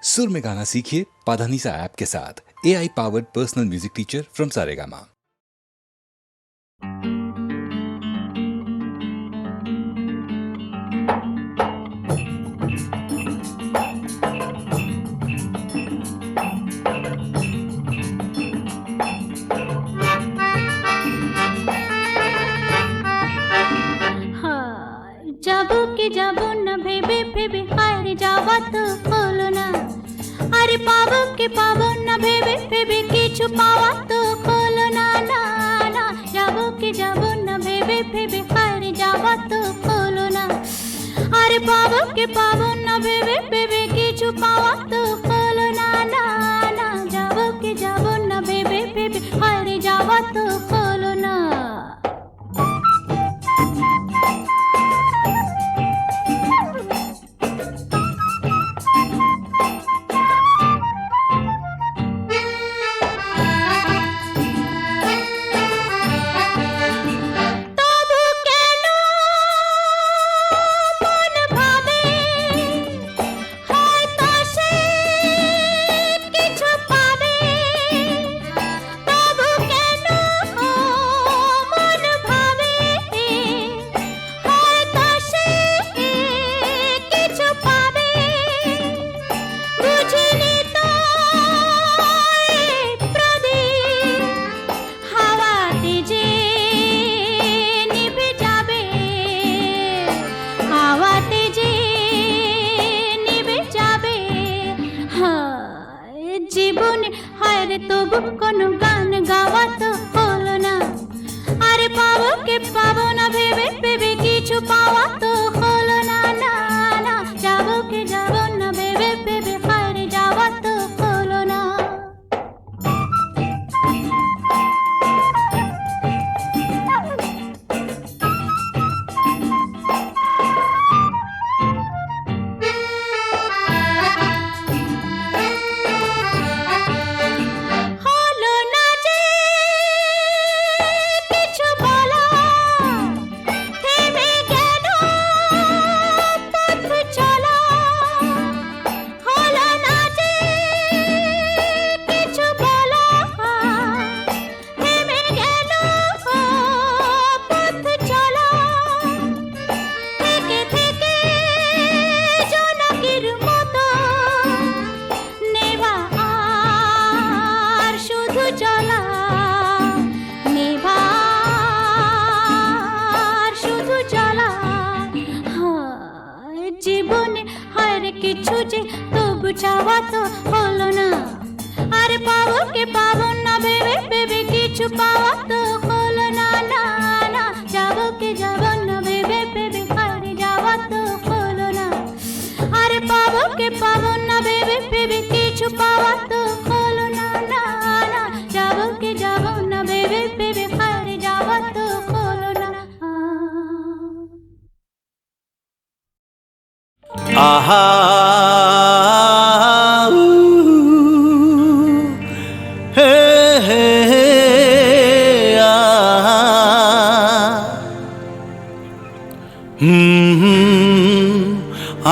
सुर में गाना सीखिए पाधानीसा ऐप के साथ। AI powered personal music teacher from Saregama. যাবো কি যাবো না ভেবে ভেবে হায় যাওয়া তো হলো না। আরে পাবো কি পাবো না ভেবে ভেবে কিছু পাওয়া তো হলো না। না না যাবো কি যাবো না ভেবে ভেবে হায় যাওয়া তো হলো না। আরে পাবো কি পাবো না ভেবে ভেবে কিছু পাওয়া তো হলো না। না না যাবো কি যাবো না ভেবে ভেবে হায় যাওয়া তো হলো না। জীবনে হায়রে তবু কোনো গান গাওয়া তো হলো না। আরে পাবো কে পাবো না ভেবে ভেবে কিছু পাওয়া তো হলো না। না না যাবো কে যাবো না ভেবে ভেবে হায়রে যাওয়া তো হলো না। জীবনে হায়রে কিছু যে তবু চাওয়া তো হলো না। আরে পাবো কে পাবো না ভেবে ভেবে কিছু পাওয়া তো হলো না। না না যাবো কে যাবো না ভেবে ভেবে হায়রে যাওয়া তো হলো না। আরে পাবো কে পাবো না ভেবে ভেবে কিছু পাওয়া তো হলো না। না না যাবো কে যাবো না ভেবে ভেবে হায়রে যাওয়া তো হলো না। আহা হে হে হে আহা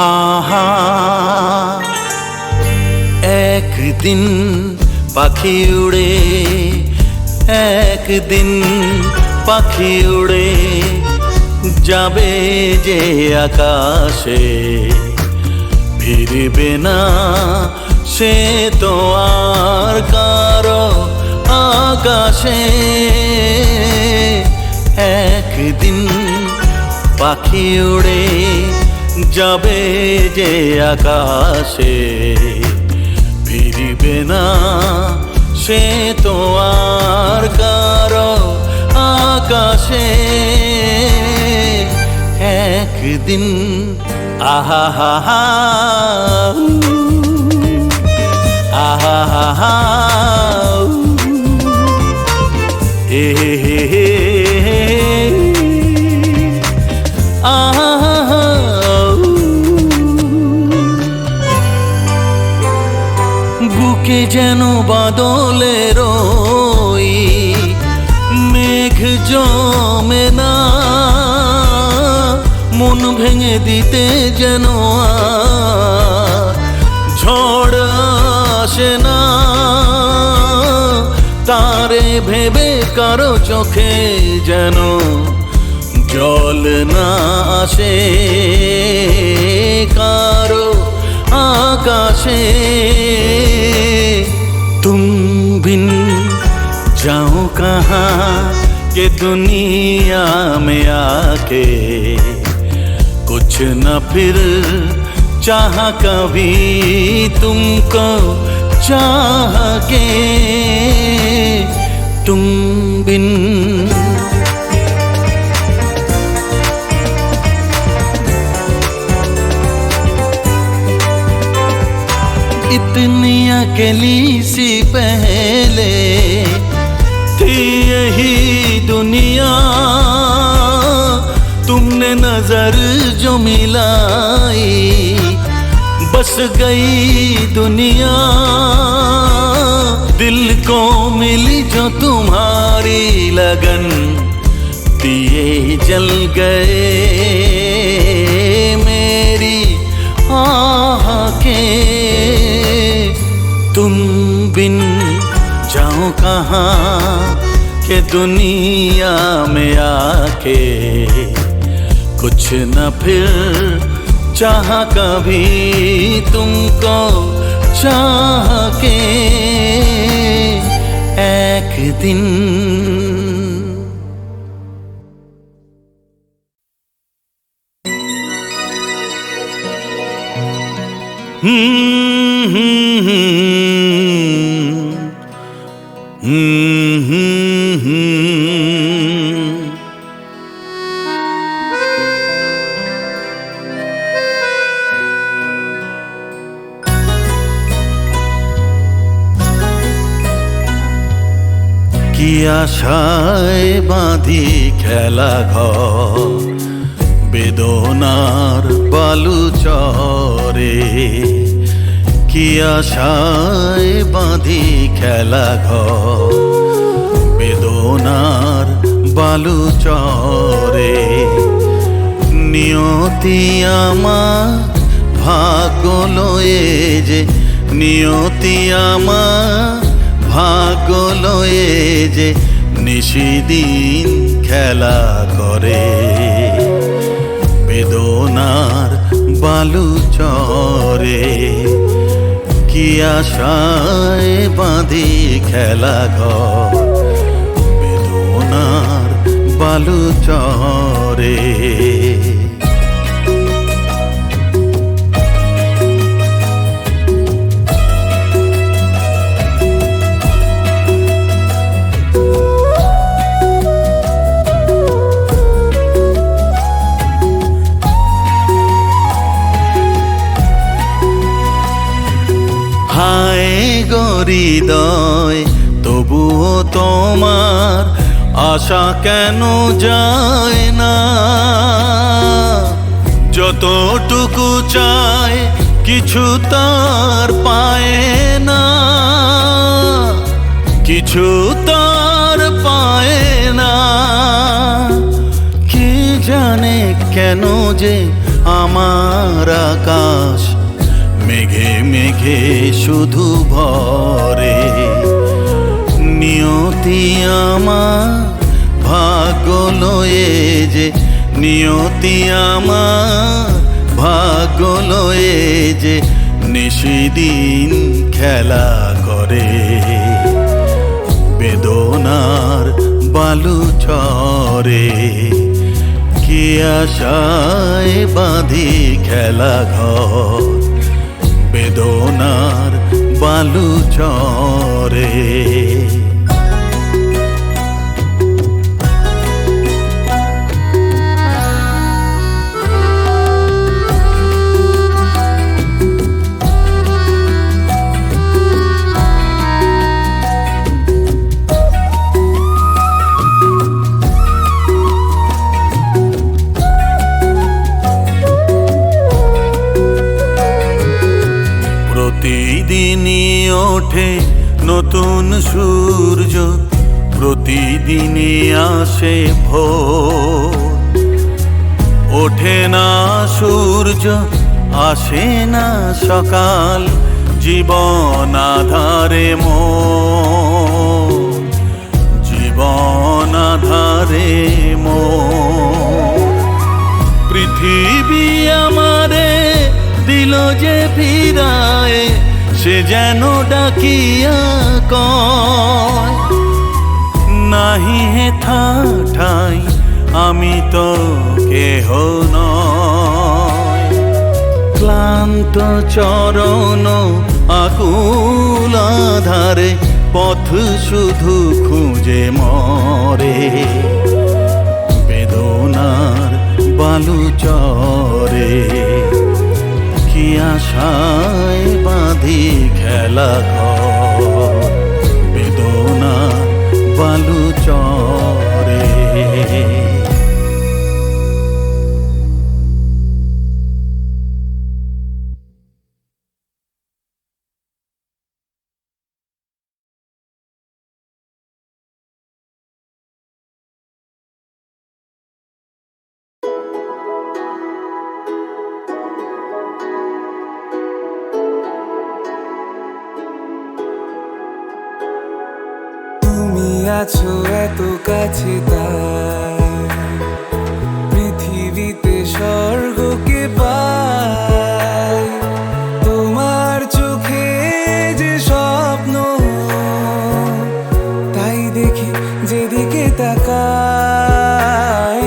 আহা একদিন পাখি উড়ে একদিন পাখি উড়ে যাবে যে আকাশে ফিরবে না সে তো আর কারো আকাশে। একদিন পাখি উড়ে যাবে যে আকাশে ফিরবে না সে তো আর কারো আকাশে। একদিন আহা হা হা আহা হা হা হে হে হে আহা বুকে যেন বাদলের ওই মেঘ জমে না, মন ভেঙে দিতে যেন ঝড় আসে না, তারে ভেবে কারো চোখে যেন জল না আসে, কারো आकाशे तुम बिन जाओ कहाँ ये दुनिया में आके, कुछ न फिर चाह कभी तुमको चाह के, तुम बिन इतनी अकेली सी पहले थी यही दुनिया, तुमने नजर जो मिलाई बस गई दुनिया, दिल को मिली जो तुम्हारी लगन, दिए जल गए मेरी आह के, तुम बिन जाओ कहाँ के दुनिया में आके, कुछ न फिर चाह कभी तुमको चाह के एक दिन। কি আশায় বাঁধি খেলা ঘর বেদনার বালু চরে, কি আশায় বাঁধি খেলা ঘর বেদনার বালু চরে, নিয়তি আমার ভাগ্য লয়ে যে, নিয়তি আমার ভাগ্য লয়ে যে নিশিদিন খেলা করে, বেদনার বালু চরে, কি আশায় বাঁধি খেলা ঘর বেদনার বালু চরে। হায় হৃদয় তবুও তোমার আশা কেন যায় না, যতটুকু চায় কিছু তার পায় না, কিছু তার পায় না, কে জানে কেন যে আমার আকাশ মেঘে মেঘে শুধু ভরে, নিয়তি আমার ভাগ্য লয়ে যে, নিয়তি আমার ভাগ্য লয়ে যে নিশিদিন খেলা করে, বেদনার বালু চরে, কি আশায় বাঁধি খেলা ঘর বেদনার বালু চরে। প্রতিদিনই ওঠে নতুন সূর্য, প্রতিদিনই আসে ভোর, ওঠে না সূর্য আসে না সকাল, জীবন আধারে মোর, জীবন আধারে মোর। পৃথিবী আমারে দিল যে ফিরায়, সে যেন ডাকিয়া কয়, নাহি হেথা ঠাই আমি তো কেহ নয়। ক্লান্ত চরণ আকুল আধারে পথ শুধু খুঁজে মরে, বেদনার বালু চরে কি আশায় বাঁধি খেলা ঘর, বেদনার বালু চরে। তুমি আছো এত কাছে তাই পৃথিবীতে স্বর্গকে পাই। তোমার চোখে যে স্বপ্ন, তাই দেখি যেদিকে তাকাই।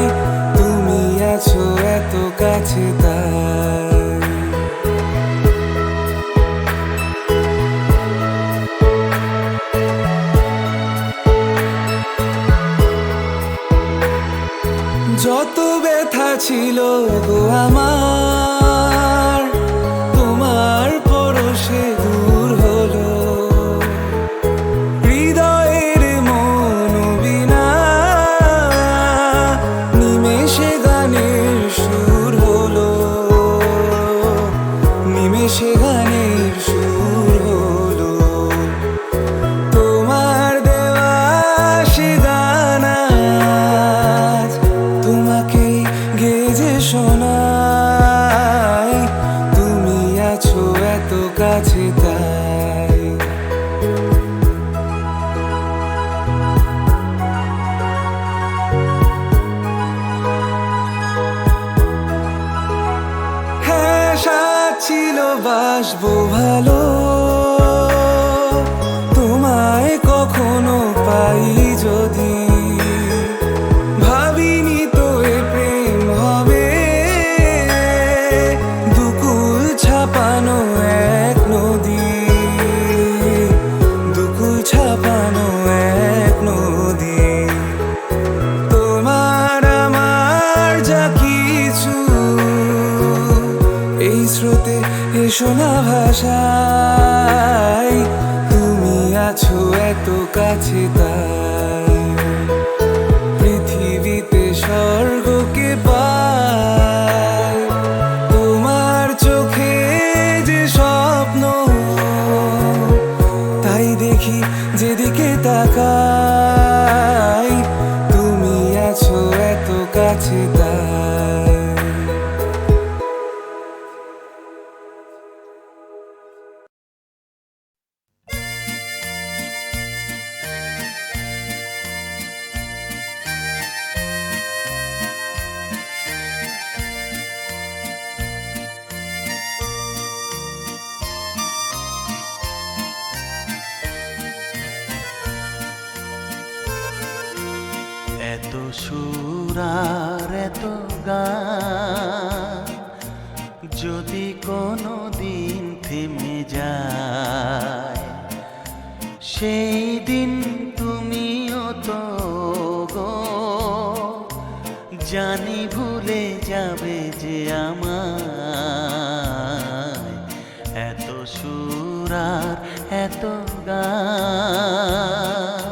তুমি আছো এত কাছে তাই। যত ব্যথা ছিল গো আমার, তোমার পরশে দূর হলো। হৃদয়ের মন বিনা নিমেষে গানের সুর হলো, নিমেষে গানের সুর হলো। তোমার দেওয়া সে গান আজ তোমাকেই গেজে শোনাই। তুমি আছো এত কাছে তাই। হ্যাঁ, সাথ ছিল বাসবো ভালো, তোমায় কখনো পাই যদি। ভাবিনি তো এ প্রেম হবে, দুকুল ছাপানো এক নদী, দুকুল ছাপানো এক নদী। তোমার আমার যা কিছু এই স্রোতে এসো না ভাষায়। তুমি আছো এত কাছে তাই পৃথিবীতে স্বর্গকে পাই। তোমার চোখে যে স্বপ্ন, তাই দেখি যেদিকে তাকাই। তুমি আছো এত কাছে তাই। এত সুর আর এত গান যদি কোনো দিন থেমে যায়, সেই দিন তুমিও তো গো জানি ভুলে যাবে যে আমায়। এত সুর আর এত গান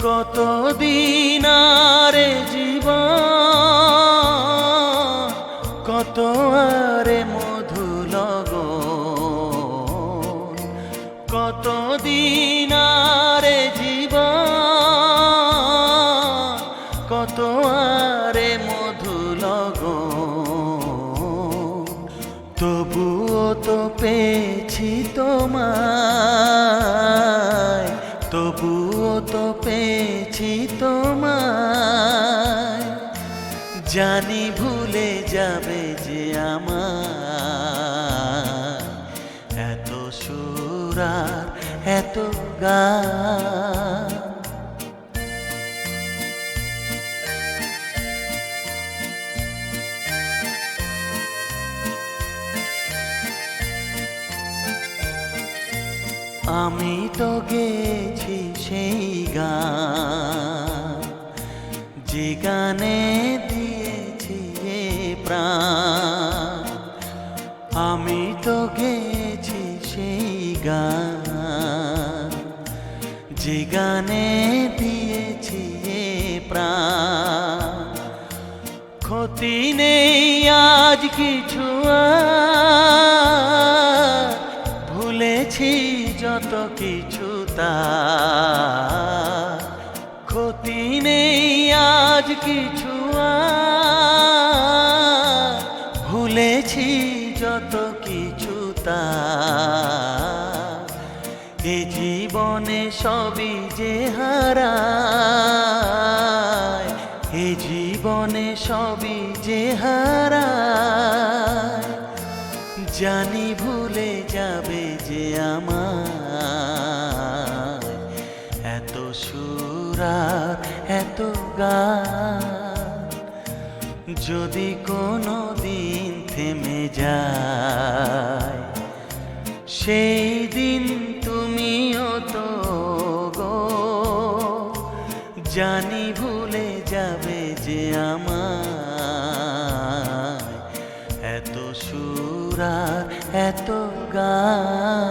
কতদিন আরে জীবন, কত আরে মধু লগন, কতদিন আরে জীবন, তোমায়, তবুও তো পেয়েছি তোমায়। জানি ভুলে যাবে যে আমার এত সুর আর এত গান। আমি তো গেছি সেই গান, যে গানে দিয়েছি এ প্রাণ। আমি তো গেছি সেই গান, যে গানে দিয়েছি এ প্রাণ। ক্ষতি নেই আজ কিছু আর, ভুলেছি যত কিছু তার। ক্ষতি নেই আজ কিছু আর, ভুলেছি যত কিছু তার। এ জীবনে সবই যে হারায়, এ জীবনে সবই যে হারায়। জানি ভুলে যাবে যে আমার এত সুর আর এত গান। যদি কোনো দিন থেমে যায়, সেই দিন তুমিও তো গো। জানি ভুলে যাবে যে আমার এত সুর আর এত গান।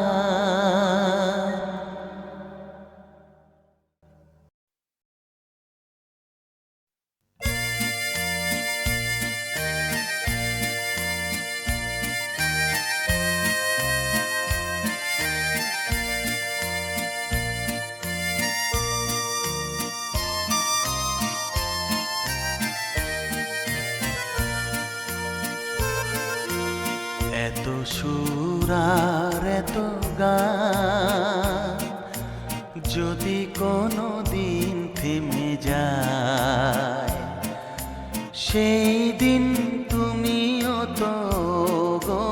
এত সুর আর এত গান, যদি কোনো দিন থেমে যায়, সেই দিন তুমিও তো গো।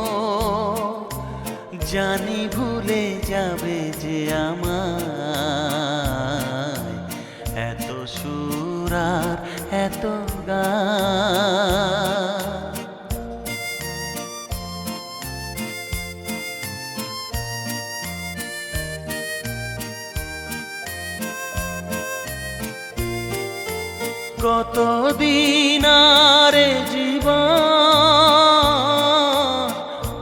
জানি ভুলে যাবে যে আমার এত সুর আর এত গান। কতদিন আরে জীবন,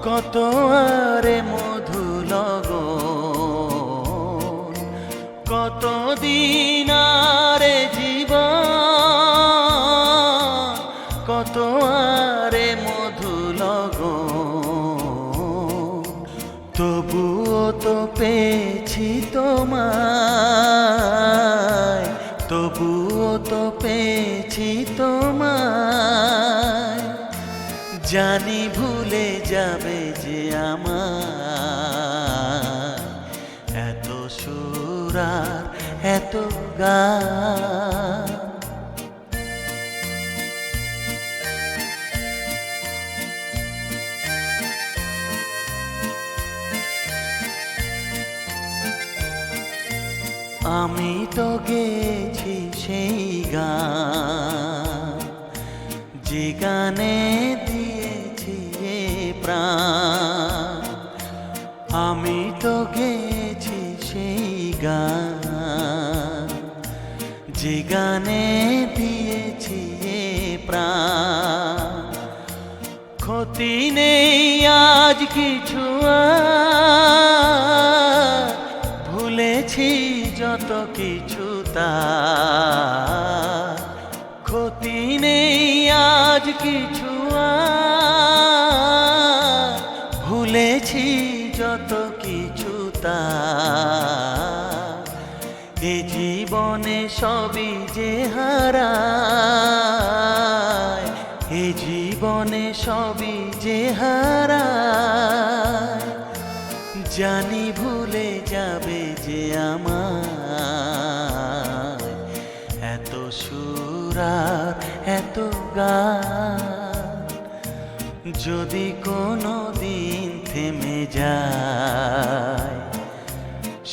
কত আরে মধু লগন। কতদিন আরে জীবন, কত আরে মধু লগন। তবুও তো পেয়েছি তোমায়, তবুও তো পেয়েছি তোমায়। জানি ভুলে যাবে যে আমার এত সুর আর এত গান। আমি তো গেছি সেই গান, যে গানে দিয়েছি এ প্রাণ। আমি তো গেছি সেই গান, যে গানে দিয়েছি এ প্রাণ। ক্ষতি নেই আজ কিছু আর, ভুলেছি যত কিছু তার। ক্ষতি নেই আজ কিছু আর, ভুলেছি যত কিছু তার। এ জীবনে সবই যে হারায়, এ জীবনে সবই যে হারায়। জানি ভুলে যাবে যে আমার এত সুরা এত গান যদি কোনো দিন থেমে যায়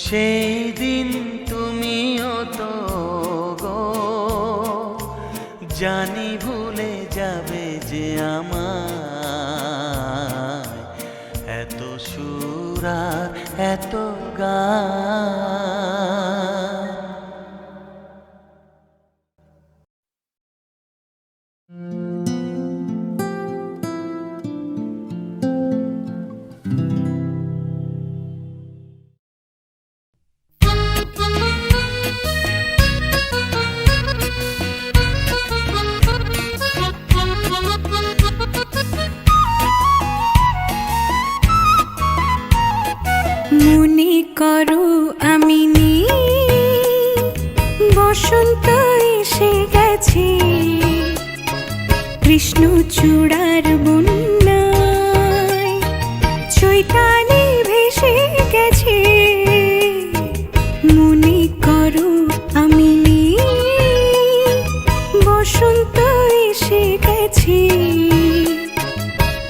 সেই দিন তুমিও তো গো জানি ভুলে যাবে যে আমার এত সুরা এত গান মনে করো আমি বসন্ত এসে গেছে কৃষ্ণ চূড়ার বন্যায় চৈতালি ভেসে গেছে মনে করো আমি বসন্ত এসে গেছে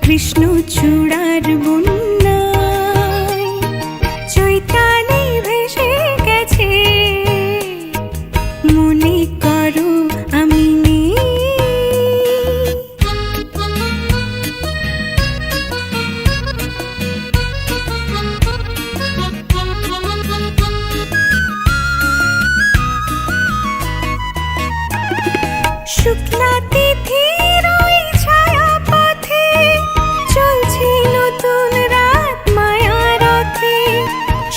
কৃষ্ণ চূড়ার বন্যায় চৈতালি ভেসে গেছে মনে করো আমি শুক্লা তিথির ওই ছায়া পথে চলছে নতুন রাত মায়া রথে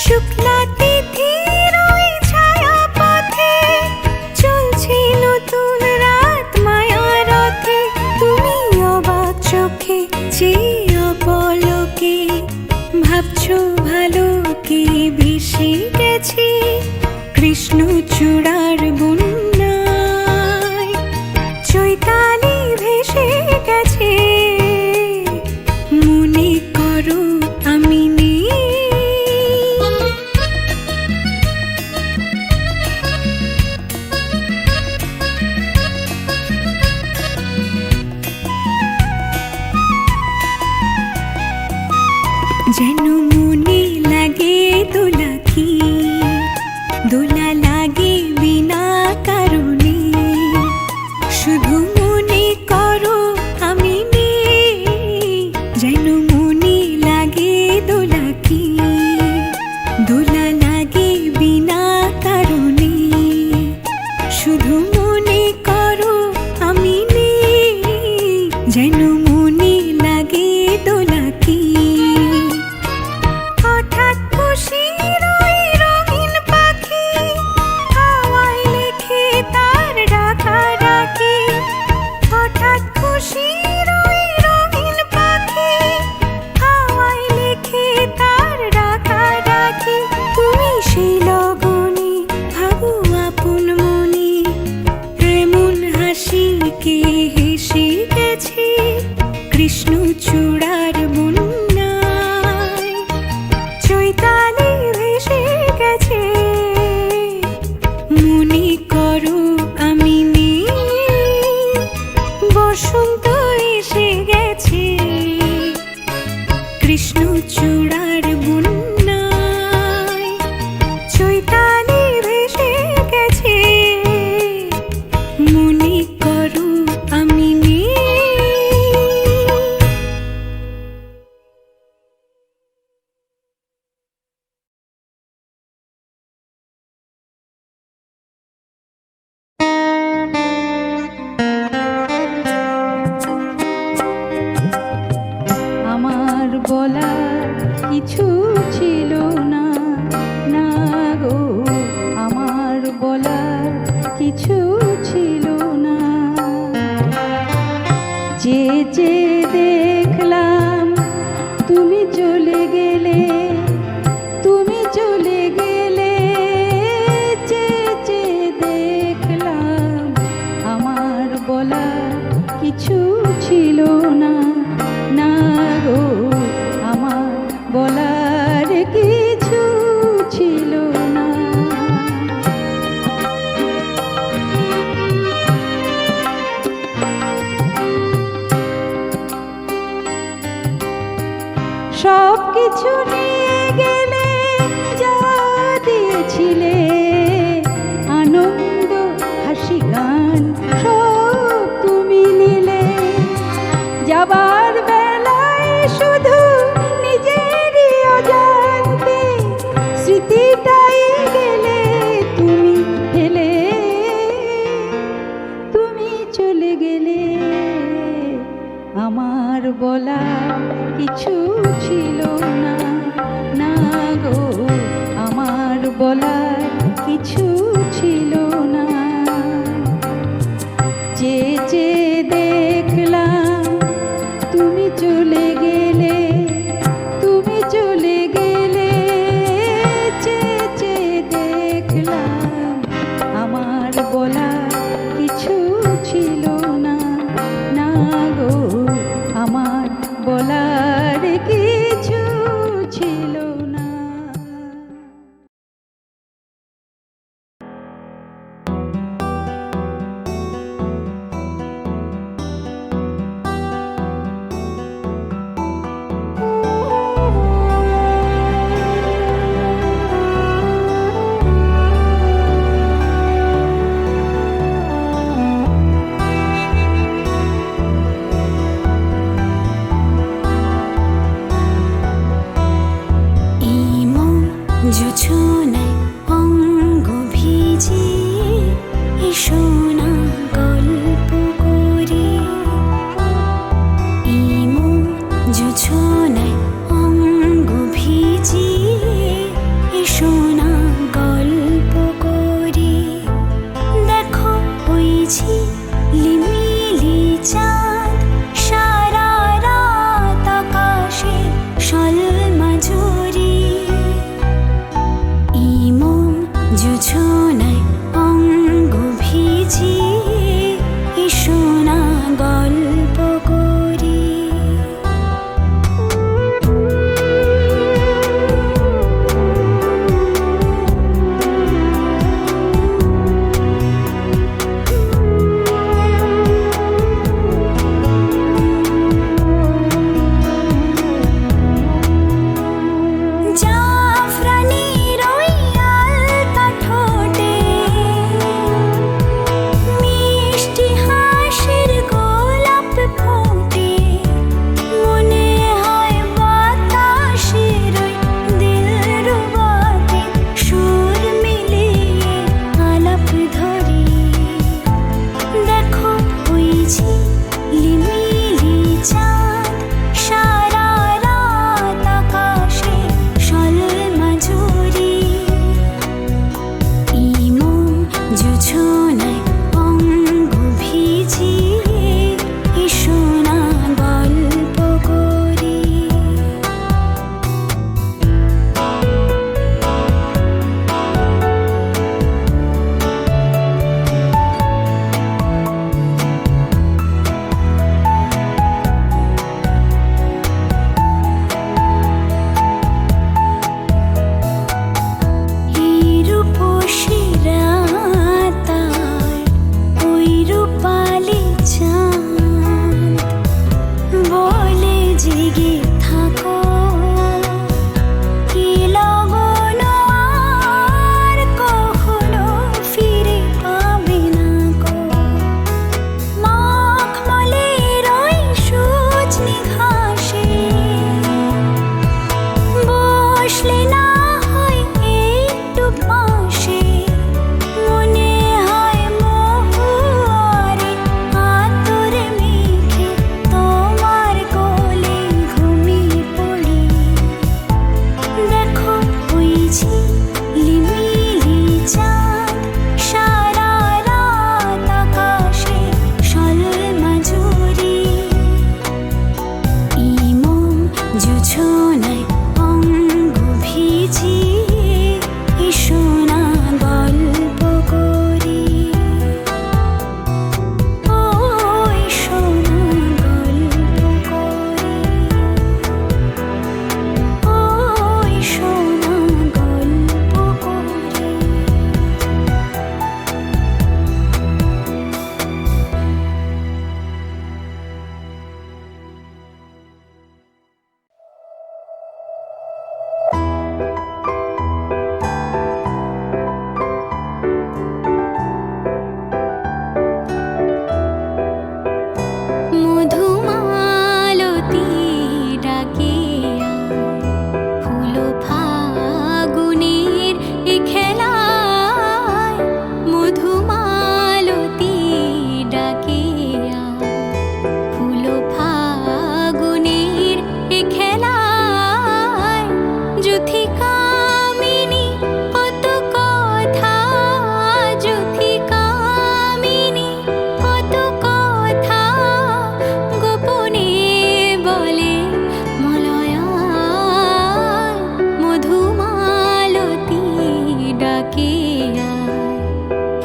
শুক্লা তিথির ওই ছায়া পথে চলছে নতুন রাত মায়া রথে তুমি অবাক চোখে চেয়ে পলকে ভাবছো ভালো কি ভেসে গেছে কৃষ্ণ চূড়ার বন্যায় চৈতালি ভেসে গেছে মনে করো আমি যেন মনে লাগে দোলাকি দোলা লাগে বিনা কারণে শুধু মনে করো আমি যেন মনে লাগে দোলাকি দোলা লাগে বিনা কারণে শুধু মনে করো আমি যেন মনে লাগে দোলাকি হঠাৎ খুশির ওই রঙিন পাখি হাওয়ায় লেখে তার ডাকাডাকি হঠাৎ খুশির ওই রঙিন পাখি হাওয়ায় লেখে তার ডাকাডাকি তুমি সেই লগনে ভাবো আপন মনে এমন হাসি কে হেসে গেছে কৃষ্ণ চূড়ার বন্যায় চৈতালি ভেসে গেছে মনে করো আমি বসন্ত এসে গেছে কৃষ্ণ চূড়ার বন্যায় চৈতালি ভেসে গেছে মনে করো আমি আমার বলার কিছু ছিল না না গো আমার বলার কিছু ছিল না যে যে দেখলাম তুমি চলে গেলে তুমি চলে গেলে যে যে দেখলাম আমার বলার কিছু ছিল না না গো আমার বলার কি কিছু নিয়ে গেলে, যা দিয়েছিলে আনন্দ হাসি গান সব তুমি নিলে। যাবার বেলায় শুধু নিজেরই অজান্তে স্মৃতিটাই গেলে তুমি ফেলে। তুমি চলে গেলে, আমার বলা কিছু ছিল না, না গো আমার বলার কিছু ছিল না। চেয়ে দেখলাম তুমি চলে গেলে, তুমি চলে গেলে। চেয়ে দেখলাম আমার বলার কিছু ছিল না, না গো আমার বলার কিছু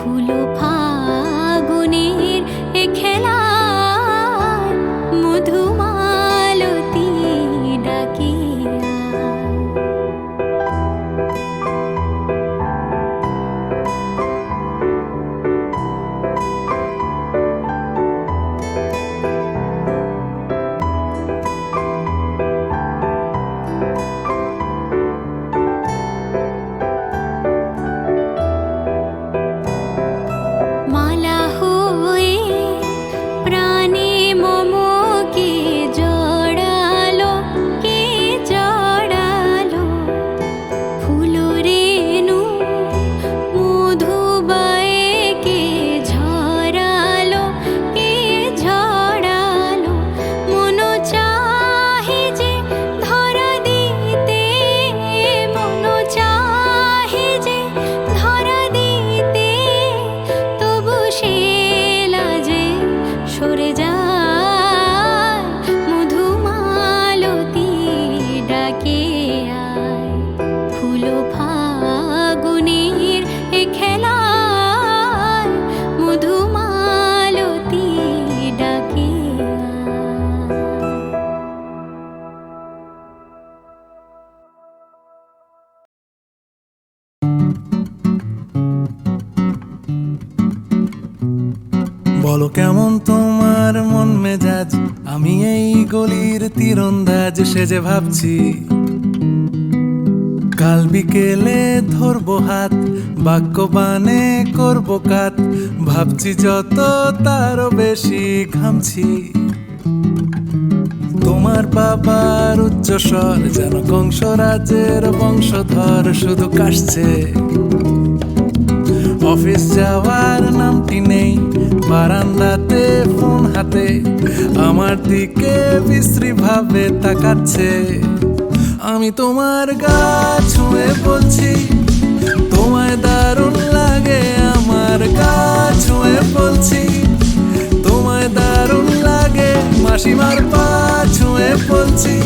ফুলো ফাগুনের এ খেলায় মধুমালতী ডাকিয়া। মালা হয়ে প্রাণে মমকে জড়ালো, কে জড়ালো? ফুল রেণু মধুবায়ে কে ঝরালো, কে ঝরালো? মন চাহে যে ধরা দিতে, মন চাহে যে ধরা দিতে, তবু সে লাজে সরে যায় মধুমালতী ডাকে আয়। ফুলো ফাগুনের এ খেলায় মধুমালতী ডাকে আয়। বলো কেমন তোমার মন মেজাজ, আমি এই গলির তীরন্দাজ সেজে ভাবছি কাল বিকেলে ধরবো হাত, বাক্যবাণে করবো কাত, ভাবছি যত তারও বেশি ঘামছি। তোমার বাবার উচ্চস্বর যেন কংসরাজের বংশধর শুধু কাশছে। অফিস যাওয়ার নামটি নেই, বারান্দাতে ফোন হাতে আমার দিকে বিশ্রী ভাবে তাকাচ্ছে। আমি তোমার গা ছুঁয়ে বলছি তোমায় দারুণ লাগে, আমার গা ছুঁয়ে বলছি তোমায় দারুণ লাগে। মাসিমার পা ছুঁয়ে বলছি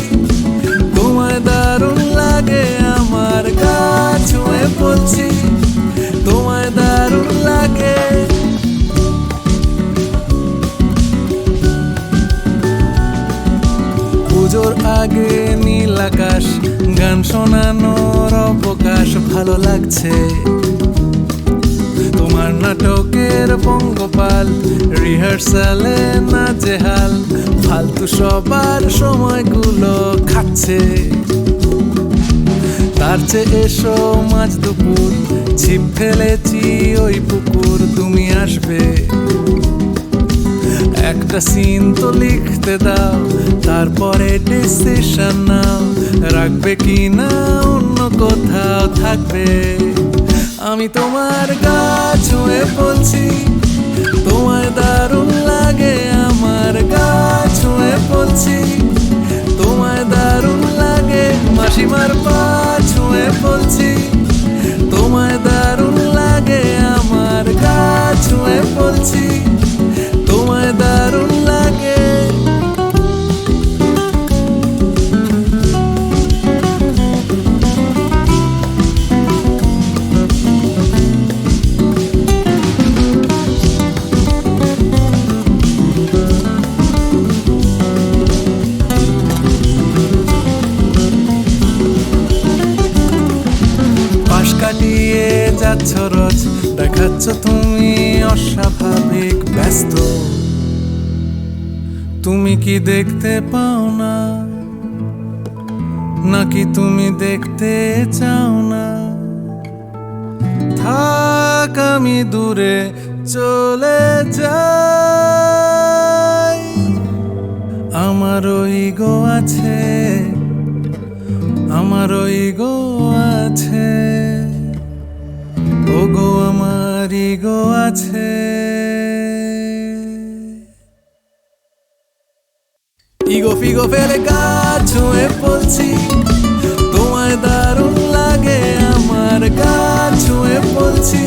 তোমায় দারুণ লাগে, আমার গা ছুঁয়ে বলছি তোমায় দারুণ লাগে। পুজোর আগে নীল আকাশ, গান শোনানোর অবকাশ ভালো লাগছে। তোমার নাটকের পঙ্গপাল, রিহার্সালে নাজেহাল, ফালতু সবার সময়গুলো খাচ্ছে। তার চেয়ে এসো মাঝ দুপুর, ছিপ ফেলেছি ওই পুকুর, তুমি আসবে। একটা সিন তো লিখতে দাও, তারপরে ডিসিশন নাও, রাখবে কি না অন্য কোথাও থাকবে। আমি তোমার গা ছুঁয়ে বলছি তোমায় দারুণ লাগে, আমার গা ছুঁয়ে বলছি তোমায় দারুণ লাগে। মাসিমার পা ছুঁয়ে বলছি তোমায় দারুণ লাগে, আমার গা ছুঁয়ে বলছি তোমায় দারুণ লাগে। পাশ কাটিয়ে যাচ্ছ রোজ, দেখাচ্ছ তুমি অস্বাভাবিক ব্যস্ত। তুমি কি দেখতে পাও না, নাকি তুমি দেখতে চাও না? থাক আমি দূরে চলে যাই, আমারও ইগো আছে, আমারও ইগো আছে, ওগো আমার ইগো আছে। ইগো ফিগো ফেলে গা ছুঁয়ে বলছি তোমায় দারুণ লাগে, আমার গা ছুঁয়ে বলছি